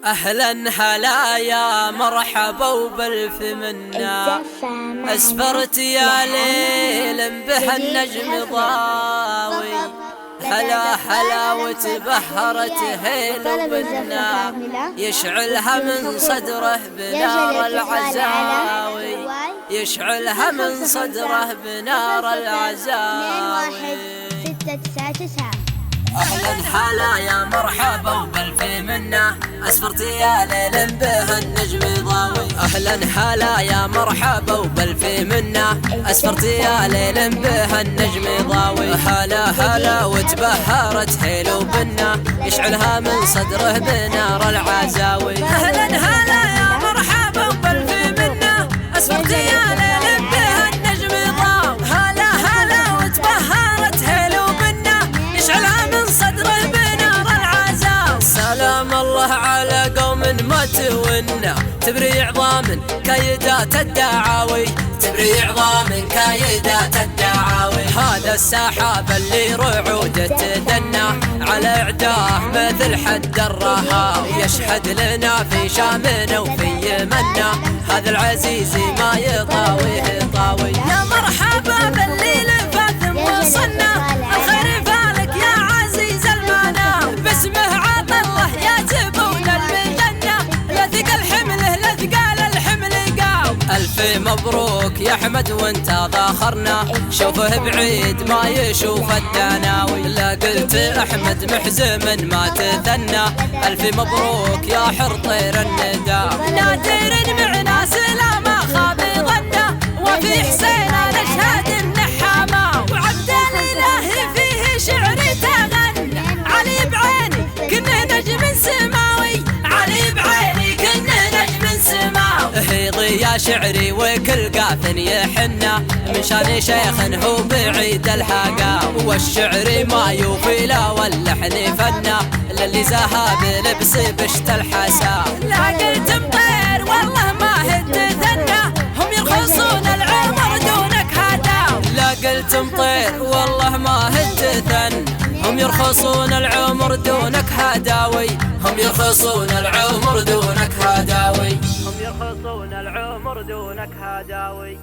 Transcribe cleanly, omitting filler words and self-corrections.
أهلا هلا يا مرحبا بالف منا، أسفرت يا ليل به النجم ضاوي. هلا هلا وتبهرت هيل بنا، يشعلها من صدره بنار العزاوي، يشعلها من صدره بنار العزاوي. أهلا هلا يا مرحبا وبالف منا، أسفرت يا ليل به النجم ضاوي. أهلا هلا يا مرحبا وبالف منا، أسفرت يا ليل به النجم ضاوي. هلا هلا وتبهرت هيلو بنا، يشعلها من صدره بنار العزاوي. أهلا هلا يا مرحبا وبالف منا، أسفرت يا ليل به النجم ضاوي. هلا هلا وتبهرت هيلو بنا، يشعلها من صدره بنار العزاوي. سلام الله على قوم ما تونا، تبري عظام كايدات الدعاوي، تبري عظام كايدات الدعاوي. هذا السحاب اللي رعوده تدنى، على اعداه مثل حد الرهاوي. يشهد لنا في شامنا وفي يمنا، هذا العزيز ما يطاويه طاوي. يا مرحبا بالليل فاثم وصلنا، الخير فالك يا عزيز المنام. باسمه عطى الله يا زبون المجنة، لا ثقل حمله لا ثقال الحمل قام. ألف مبروك يا أحمد وانت ضاخرنا، شوفه بعيد ما يشوف الدناوي. لا قلت أحمد محزم ما تثنى، ألف مبروك يا حر طير الندى. نادر معنا سلام خاب ظنه، وفي حسين نشهد النحامة. وعبد الإله فيه شعر تغنى، علي بعيني كنه نجم سماوي، علي بعيني كنه نجم سماوي. هيضي يا شعري وكل قاف يحنى، من شان شيخ هو بعيد الحقا. والشعر ما يوفي لا واللحن فنا، للي زاها بلبس بشت الحسا. لا قلت مطير والله ما هد ثنى، هم يرخصون العمر دونك هداوي. لا قلت مطير والله ما هد ثن، هم يرخصون العمر دونك هداوي، هم يرخصون العمر دونك هداوي، هم يرخصون العمر دونك هداوي.